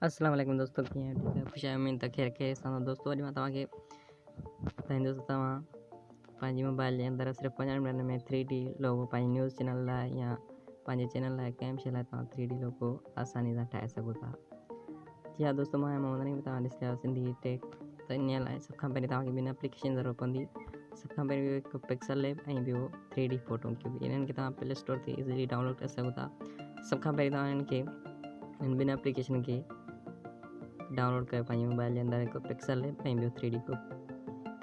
अस्सलाम वालेकुम दोस्तों, कीअं आहियो? ठीक आहे, ख़ुशि आहियो? उमेद त ख़ैर खे सां दोस्तों, अॼु मां तव्हांखे ॿुधाईंदुसि त तव्हां पंहिंजी मोबाइल जे अंदरि सिर्फ़ु 5 मिनटनि में 3D लोगो पंहिंजी न्यूज़ चैनल लाइ या पंहिंजे चैनल लाइ कंहिं बि शइ लाइ तव्हां 3D लोगो आसानी सां ठाहे सघो था। जी हा दोस्तों, मां मोहम्मद हनीफ़, तव्हां ॾिसी रहिया सिंधी टेक। त इन लाइ सभ खां पहिरीं तव्हांखे ॿिनि एप्लीकेशन जी ज़रूरत पवंदी। सभ खां पहिरीं हिकु पिक्सल लैब ऐं ॿियो 3D फोटो क्यूब। इन्हनि खे तव्हां प्ले स्टोर ते इज़िली डाउनलोड करे सघो था। सभ खां पहिरीं तव्हां हिन ॿिनि एप्लीकेशन खे डाउनलोड करे पंहिंजी मोबाइल जे अंदरि हिकु पिक्सल लैब ऐं ॿियो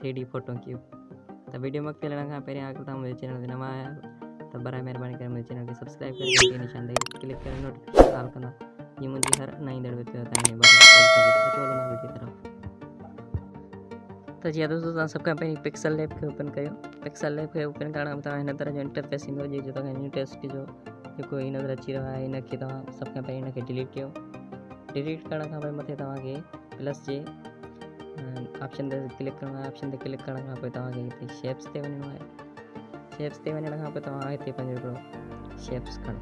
3D फोटो क्यूब। त वीडियो में अॻिते हलण खां पहिरियों अगर तव्हां मुंहिंजे चैनल ते नवां आया आहियो त बराए महिरबानी करे मुंहिंजे चैनल खे सब्सक्राइब करे घंटी निशान ते क्लिक करे नोटिफिकेशन ऑल कंदा जीअं मुंहिंजी हर नई दड़ो ते तव्हां अचो वञो वीडियो तरफ़। त जी दोस्तों, तव्हां सभ खां पहिरीं पिक्सल लैब खे ओपन कयो। पिक्सल लैब खे ओपन करण खां तव्हां हिन तरह जो इंटरफेस ईंदो जो तव्हांखे न्यू टेस्ट जो जेको ही नज़र अची रहियो आहे। हिनखे तव्हां सभ खां पहिरीं हिनखे डिलीट कयो। डिलीट करण खां पोइ मथे तव्हांखे प्लस जे ऑप्शन ते क्लिक करिणो आहे। ऑप्शन ते क्लिक करण खां पोइ तव्हांखे हिते शेप्स ते वञिणो आहे। शेप्स ते वञण खां पोइ तव्हां हिते पंहिंजो हिकिड़ो शेप्स खणो।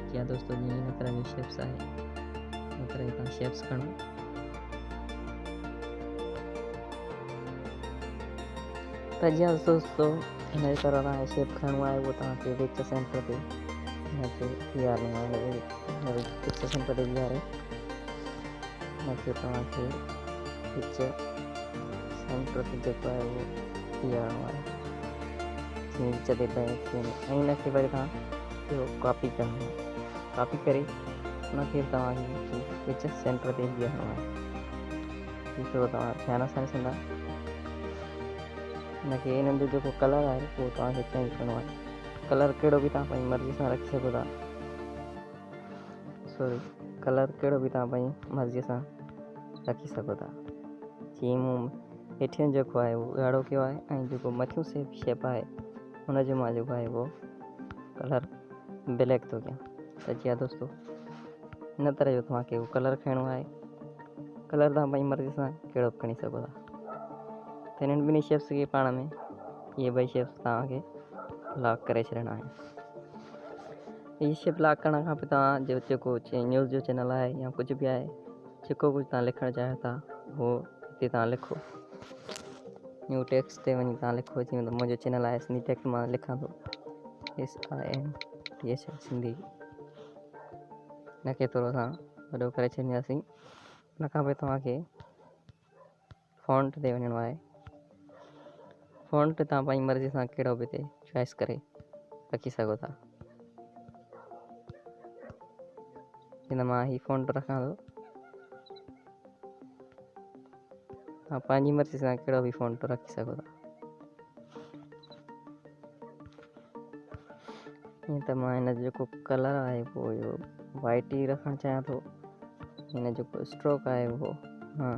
जी दोस्तों, जीअं हिन तरह जो शेप्स आहे हिन तरह तव्हां शेप्स खणो। त जी दोस्तों, हिन तरह तव्हांखे शेप खणणो आहे उहो तव्हांखे विच सेंटर ते हिनखे बीहारणो आहे। विच सेंटर ते बीहारे हिनखे तव्हांखे विच सेंटर ते जेको आहे उहो बीहारणो आहे। जीअं विच ते पए ऐं हिनखे वरी तव्हां इहो कॉपी करिणो आहे। कॉपी करे हुनखे तव्हांखे विच सेंटर ते बीहारणो आहे। ॾिसो तव्हां ध्यान सां ॾिसंदा हिनखे हिननि जो जेको कलर आहे उहो तव्हांखे चेंज करिणो आहे। कलर कहिड़ो बि तव्हां पंहिंजी मर्ज़ी सां रखी सघो था। कलर कहिड़ो बि तव्हां पंहिंजी मर्ज़ीअ सां रखी सघो था। जीअं मूं हेठियों जेको आहे उहो ॻाढ़ो कयो आहे ऐं जेको मथियों शेप आहे हुनजो मां जेको आहे उहो कलर ब्लैक थो कयां। त जी दोस्तों, हिन तरह जो तव्हांखे उहो कलर खणणो आहे। कलर तव्हां पंहिंजी मर्ज़ी सां कहिड़ो बि खणी सघो था। त हिननि ॿिन्ही शेप्स खे पाण में इहे ॿई शेप्स तव्हांखे लॉक करे छॾिणा आहिनि। इहे शेप लॉक करण खां पोइ तव्हां जेको न्यूज़ जो चैनल आहे या कुझु बि आहे जेको कुझु तव्हां लिखणु चाहियो था उहो हिते तव्हां लिखो। न्यू टेक्स्ट ते वञी तव्हां लिखो। जीअं त मुंहिंजो चैनल आहे सिंधी टेक्स्ट, मां लिखां थो SINTH सिंधी। हिनखे थोरो सां वॾो करे छॾींदासीं। हुन खां पोइ तव्हांखे फॉन्ट ते वञिणो आहे। फॉन्ट तव्हां पंहिंजी मर्ज़ी सां कहिड़ो बि हिते चॉइस करे रखी सघो था। जीअं मां ही फॉन्ट रखां थो। तव्हां पंहिंजी मर्ज़ी सां कहिड़ो बि फॉन्ट रखी सघो था। ईअं त मां हिन जो जेको कलर आहे उहो इहो वाइट ई रखणु चाहियां थो। हिन जेको स्ट्रोक आहे उहो मां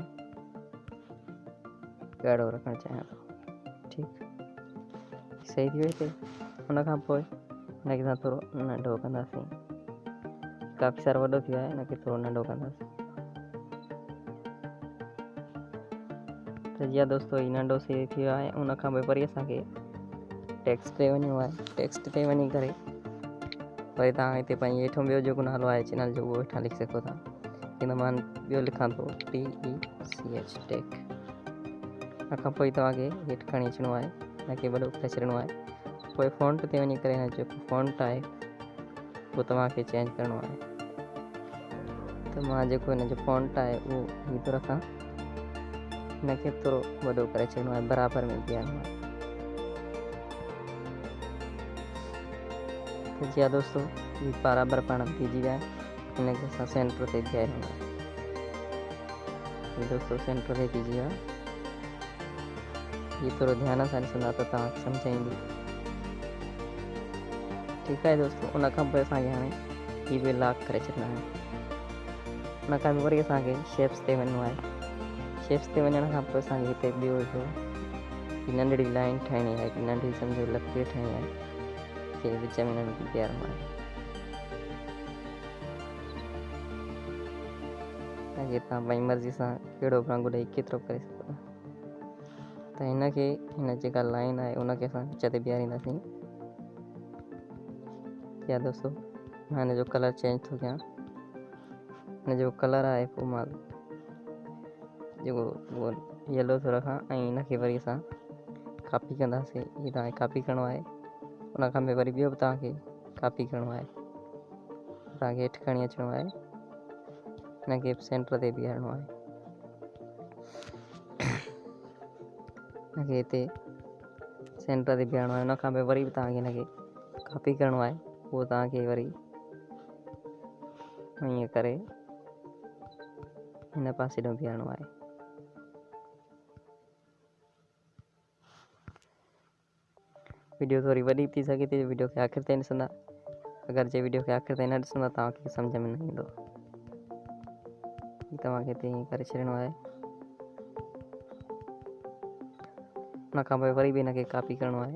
ॻाढ़ो रखणु चाहियां थो। ठीकु, सही थी वई हिते। हुन खां पोइ हिनखे असां थोरो नंढो कंदासीं। काफ़ी सारो वॾो थी वियो आहे, हिनखे थोरो नंढो कंदासीं। त जी दोस्तों, हीउ नंढो सही थी वियो आहे। हुन खां पोइ वरी असांखे टेक्स्ट ते वञिणो आहे। टेक्स्ट ते वञी करे वरी तव्हां हिते पंहिंजे हेठो ॿियो जेको नालो आहे चैनल जो उहो हेठां लिखी सघो था। हिन मां ॿियो लिखां थो TECH टेक। हुन खां पोइ तव्हांखे हेठि खणी अचिणो आहे। हिनखे वॾो करे छॾिणो आहे। पोइ फॉन्ट ते वञी करे हिन जेको फॉन्ट आहे उहो तव्हांखे चेंज करिणो आहे। त मां जेको हिन जो फॉन्ट आहे उहो हीअ थो रखां। हिनखे थोरो वॾो करे छॾिणो आहे, बराबरि में बीहारणो आहे। त जी दोस्तों, हीअ बराबरि पाण बीहजी विया आहिनि। हिनखे असां सेंटर ते बीहारणो आहे। दोस्तों, सेंटर ते बीहजी वियो आहे। हीअ थोरो ध्यान सां ॾिसंदा त तव्हांखे सम्झ ईंदी। ठीकु आहे दोस्तों, उन खां पोइ असांखे हाणे हीअ बि लॉक करे छॾिणो आहे। उन खां पोइ वरी असांखे शेप्स ते वञिणो आहे। शेप्स ते वञण खां पोइ असांखे हिते ॿियो हिकु नंढड़ी लाइन ठाहिणी आहे। हिकु नंढड़ी सम्झो लकीर ठाहिणी आहे जे विच में हिनखे बीहारणो आहे। हिनखे तव्हां पंहिंजी मर्ज़ी सां कहिड़ो बि रंग ॾेई केतिरो करे सघो था। त हिनखे हिन जेका लाइन आहे उनखे असां विच ते बीहारींदासीं। या दोस्तों, मां हिन जो कलर चेंज थो कयां। हिन जो कलर आहे पोइ मां जेको उहो येलो थो रखां ऐं हिनखे वरी असां कॉपी कंदासीं। हीअ तव्हांखे कॉपी करिणो आहे। उन खां पोइ वरी ॿियो बि तव्हांखे कॉपी करिणो आहे। तव्हांखे हेठि खणी अचिणो आहे, हिनखे सेंटर ते बीहारणो आहे। हिनखे हिते सेंटर ते बीहारणो आहे। उन खां पोइ वरी बि तव्हांखे हिनखे कॉपी करिणो आहे। उहो तव्हांखे वरी ईअं करे हिन पासे ॾों बीहारणो आहे। वीडियो थोरी वॾी थी सघे थी, वीडियो खे आख़िर ताईं ॾिसंदा। अगरि जे वीडियो खे आख़िर ताईं न ॾिसंदा तव्हांखे सम्झ में न ईंदो। तव्हांखे हिते ईअं करे छॾिणो आहे। उन खां पोइ वरी बि हिनखे कॉपी करिणो आहे।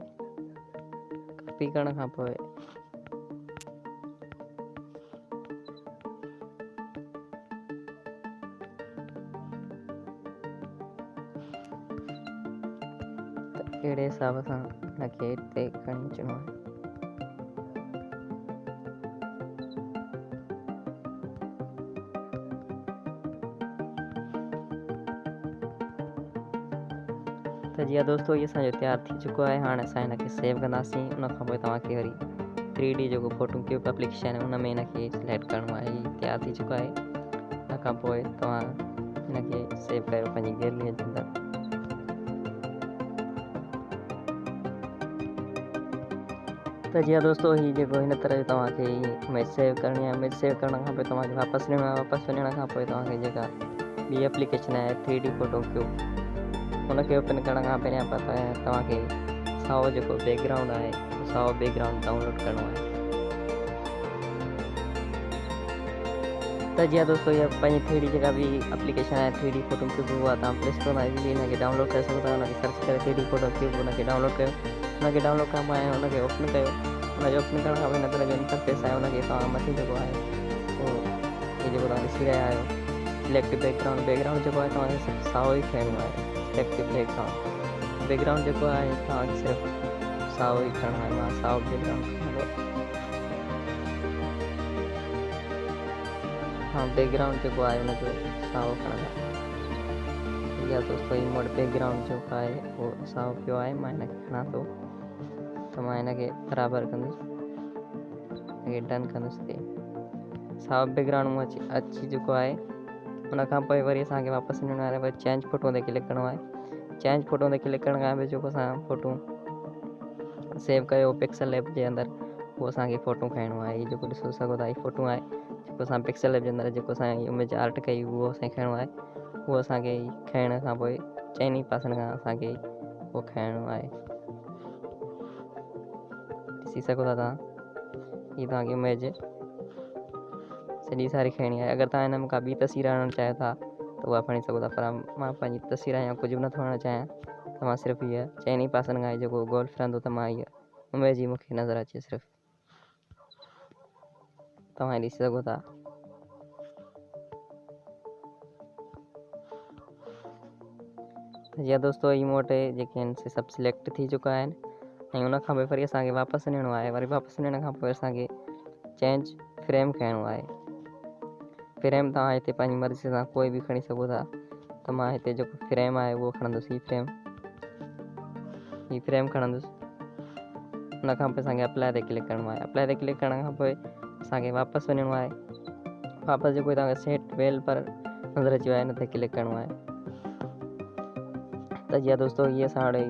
कॉपी करण खां पोइ अहिड़े हिसाब सां हिनखे हिते खणी अचिणो आहे। त जीअं दोस्तो इहो असांजो तयारु थी चुको आहे। हाणे असां हिनखे सेव कंदासीं। उन खां पोइ तव्हांखे वरी 3D जेको फोटो क्यूब एप्लीकेशन आहे उन में हिनखे सिलेक्ट करिणो आहे। हीउ तयारु थी चुको आहे। उन खां पोइ तव्हां हिनखे सेव कयो पंहिंजी गैलरीअ जे अंदरि। त जीअं दोस्तो हीउ जेको हिन तरह जो तव्हांखे इमेज सेव करणी आहे। इमेज सेव करण खां पोइ तव्हांखे वापसि वञिणो आहे। वापसि वञण खां पोइ तव्हांखे जेका ॿी एप्लीकेशन आहे 3D फोटो क्यूब उनखे ओपन करण खां पहिरियां तव्हांखे साओ जेको बैकग्राउंड आहे साओ बैकग्राउंड डाउनलोड करिणो आहे। त जीअं दोस्तो इहा पंहिंजी 3D जेका बि एप्लीकेशन आहे 3D फोटो क्यूब उहा तव्हां प्ले स्टोर मां इज़ीली हिनखे डाउनलोड करे सघो था। हुनखे सर्च करे 3D फोटो क्यूब हुनखे डाउनलोड कयो। हुनखे डाउनलोड करण खां पोइ हुनखे ओपन कयो। हुनखे ओपन करण खां पोइ हिन तरह जो इंटरफेस आहे। हुनखे तव्हां मथे जेको आहे उहो हीअ जेको तव्हां ॾिसी रहिया आहियो सिलेक्ट बैकग्राउंड जेको आहे तव्हांखे सिर्फ़ु साओ ई खणणो आहे। सिलेक्ट बैकग्राउंड जेको आहे तव्हांखे सिर्फ़ु साओ ई खणणो आहे। मां साओ बैकग्राउंड बैकग्राउंड जेको आहे हुनजो साओ खणंदा। या दोस्तो हीउ मोड बैकग्राउंड जेको आहे उहो साओ पियो आहे। मां हिनखे खणा थो त मां हिनखे बराबरि कंदुसि, हिनखे डन कंदुसि। ते साओ बैकग्राउंड मूं अची चुको आहे। उन खां पोइ वरी असांखे वापसि वञिणो आहे। वरी चेंज फोटो ते क्लिक करिणो आहे। चेंज फोटो ते क्लिक करण खां पोइ जेको असां फोटो सेव कयो पिक्सल लैब जे अंदरि उहो असांखे फोटो खणणो आहे। हीअ जेको ॾिसो सघो था हीअ फोटो आहे जेको असां पिक्सल लैब जे अंदरि जेको असां इमेज आर्ट कई उहो असांखे खणणो आहे। उहो असांखे खणण खां पोइ चइनी पासनि खां असांखे उहो खणणो आहे। ॾिसी सघो था तव्हां हीअ तव्हांखे इमेज सॼी सारी खणणी आहे। अगरि तव्हां हिन में का ॿी तस्वीर आणणु चाहियो था त उहा खणी सघो था। पर मां पंहिंजी तस्वीर या कुझु बि नथो आणणु चाहियां त मां सिर्फ़ु हीअ चइनी पासनि खां जेको गोल फिरंदो त मां हीअ इमेज ई मूंखे नज़र अचे सिर्फ़ु तव्हां ॾिसी सघो था। त जीअं दोस्तो इमोट जेके आहिनि से सभु सिलेक्ट थी चुका आहिनि ऐं उन खां पोइ वरी असांखे वापसि वञिणो आहे। वरी वापसि वञण खां पोइ असांखे चेंज फ्रेम खणणो आहे। फ्रेम तव्हां हिते पंहिंजी मर्ज़ी सां कोई बि खणी सघो था। त मां हिते जेको फ्रेम आहे उहो खणंदुसि। हीअ फ्रेम खणंदुसि। उन खां पोइ असांखे अप्लाई ते क्लिक करिणो आहे। अप्लाई ते क्लिक करण खां पोइ असांखे वापसि वञिणो आहे। वापसि जेको तव्हांखे सेट वेल पर नज़र अची वियो आहे हिन ते क्लिक करिणो आहे। त जीअं दोस्तो हीअ असां हाणे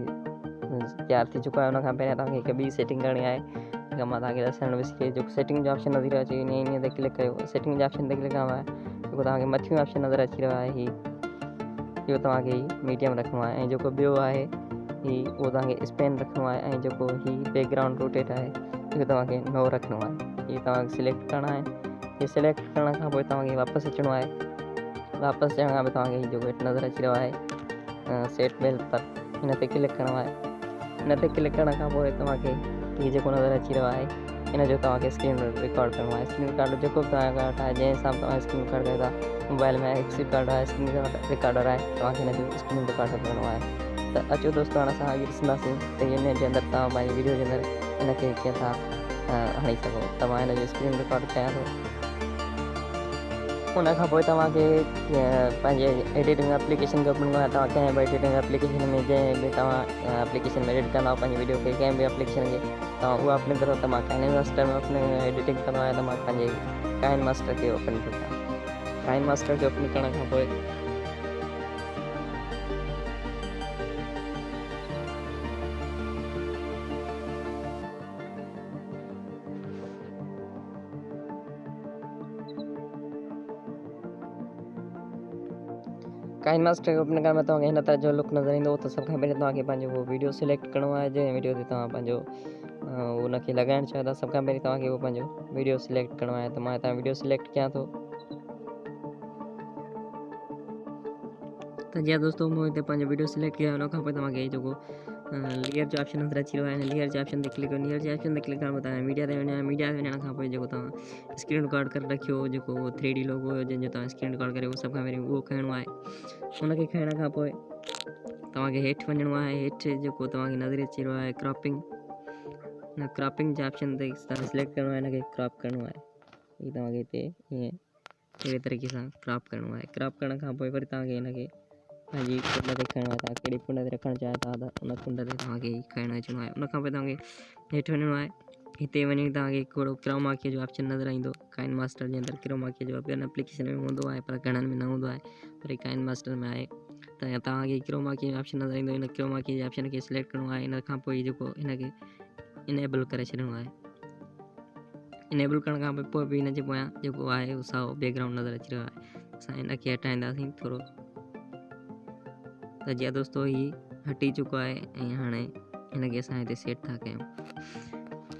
तयारु थी चुको आहे। उन खां पहिरियां तव्हांखे हिकु ॿी सेटिंग करणी आहे जेका मां तव्हांखे ॾसणु विसरी। जेको सेटिंग जो ऑप्शन नज़र अचे इन ते क्लिक कयो। सेटिंग जे ऑप्शन ते क्लिक करणो आहे। जेको तव्हांखे मथियों ऑप्शन नज़र अची रहियो आहे इहो तव्हांखे मीडियम रखिणो आहे। ऐं जेको ॿियो आहे उहो तव्हांखे स्पेन रखिणो आहे। ऐं जेको बैकग्राउंड रोटेट आहे इहो तव्हांखे नो रखिणो आहे। इहो तव्हांखे सिलेक्ट करणा आहिनि। इहे सिलेक्ट करण खां पोइ तव्हांखे वापसि अचिणो आहे। वापसि अचण खां पोइ तव्हांखे जेको हेठि नज़र अची रहियो आहे सेट वेल पर हिन ते क्लिक करिणो आहे। हिन ते क्लिक करण खां पोइ तव्हांखे हीअ जेको नज़र अची रहियो आहे हिन जो तव्हांखे स्क्रीन रिकॉर्ड करिणो आहे। स्क्रीन रिकॉर्ड जेको बि तव्हांखे वटि आहे जंहिं हिसाब तव्हां स्क्रीन रिकॉर्ड कयो था मोबाइल में एक्स रिकॉर्ड आहे स्क्रीन रिकॉर्डर आहे तव्हांखे हिन जो स्क्रीन रिकॉर्ड करिणो आहे। त अचो दोस्तो हाणे असां अॻे ॾिसंदासीं त हिन जे अंदरि तव्हां पंहिंजी वीडियो जे अंदरि हिनखे कीअं था हणी सघो। त मां हिन जो स्क्रीन रिकॉर्ड कयां थो। उन खां पोइ तव्हांखे पंहिंजे एडिटिंग एप्लीकेशन खे ओपन करणो आहे। तव्हां कंहिं बि एडिटिंग एप्लीकेशन में जंहिं बि तव्हां एप्लीकेशन में एडिट कंदा पंहिंजी वीडियो खे कंहिं बि एप्लीकेशन खे तव्हां उहा ओपन करो। त मां काइन मास्टर में ओपन एडिटिंग कंदो आहियां त मां पंहिंजे काइन मास्टर खे ओपन कंदो। काइन मास्टर खे ओपन करण खां पोइ काइन मास्टर खे ओपन करण में तव्हांखे हिन तरह जो लुक नज़र ईंदो। त सभ खां पहिरीं तव्हांखे पंहिंजो उहो वीडियो सिलेक्ट करिणो आहे जंहिं वीडियो ते तव्हां पंहिंजो उनखे लॻाइणु चाहियो था। सभ खां पहिरीं तव्हांखे उहो पंहिंजो वीडियो सिलेक्ट करिणो आहे। त मां हितां वीडियो सिलेक्ट कयां थो। त जीअं दोस्तों मूं हिते पंहिंजो वीडियो सिलेक्ट कयो। उन खां पोइ तव्हांखे जेको लेयर जो ऑप्शन नज़र अची रहियो आहे, लेयर जे ऑप्शन ते क्लिक कयो। लेयर जे ऑप्शन ते क्लिक करण खां तव्हां मीडिया ते वञो। मीडिया ते वञण खां पोइ जेको तव्हां स्क्रीन रिकॉर्ड करे रखियो जेको 3D लोगो हुयो जंहिंजो तव्हां स्क्रीन रिकॉर्ड करे उहो सभ खां पहिरीं उहो खणणो आहे। उनखे खणण खां पोइ तव्हांखे हेठि वञिणो आहे। हेठि जेको तव्हांखे नज़र अची रहियो आहे क्रॉपिंग, हिन क्रॉपिंग जे ऑप्शन ते तव्हां सिलेक्ट करिणो आहे, हिनखे क्रॉप करिणो आहे। हीअ तव्हांखे हिते ईअं अहिड़े तरीक़े सां क्रॉप करिणो आहे। क्रॉप करण खां पोइ वरी तव्हांखे हिनखे पंहिंजी कुंड ते खणणो आहे। तव्हां कहिड़ी कुंड ते रखणु चाहियो था त उन कुंड ते तव्हांखे खणणु अचिणो आहे। उन खां पोइ तव्हांखे हेठि वञिणो आहे। हिते वञी तव्हांखे हिकिड़ो क्रोमाकी जो ऑप्शन नज़र ईंदो। काइन मास्टर जे अंदरि क्रोमाकी जो ॿियनि एप्लीकेशन में हूंदो आहे पर घणनि में न हूंदो आहे, पर काइन मास्टर में आहे। त तव्हांखे क्रोमाकी जो ऑप्शन नज़र ईंदो। हिन क्रोमाकी जे ऑप्शन खे सिलेक्ट करिणो आहे। इन खां पोइ जेको हिनखे इनेबल करे छॾिणो आहे। इनेबल करण खां पोइ बि हिन जे पोयां जेको आहे उहो साओ बैकग्राउंड नज़र अची रहियो आहे। असां हिनखे हटाईंदासीं थोरो। त जीअं दोस्तों ही हटी चुको आहे ऐं हाणे हिनखे असां हिते सेट था कयूं।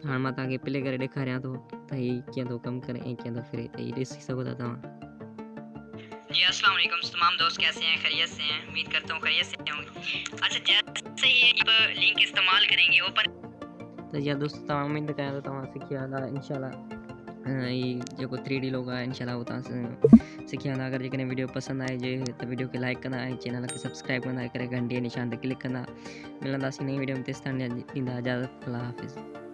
हाणे मां तव्हांखे प्ले करे ॾेखारियां थो त हीउ कीअं थो कमु करे ऐं कीअं थो फिरे। त हीउ ॾिसी सघो था तव्हां। जी अस्सलाम वालेकुम तमाम दोस्त, कैसे हैं? खैरियत से हैं? उम्मीद करता हूँ खैरियत से होंगे। अच्छा, जैसे ये लिंक इस्तेमाल करेंगे ओपन। त जीअं दोस्तों तव्हां उम्मीद कयां थो तव्हां सिखी वेंदा इंशाल्लाह। हीउ जेको 3D लोगो आहे इंशाल्लाह उहो तव्हां सिखी वेंदा। अगरि जेकॾहिं वीडियो पसंदि आहे त वीडियो खे लाइक कंदा ऐं चैनल खे सब्सक्राइब कंदा करे घंटी जे निशान ते क्लिक कंदा। मिलंदासीं नई वीडियो में। तेसिताईं ॾींदा इजाज़त। अल्लाह हाफ़िज़।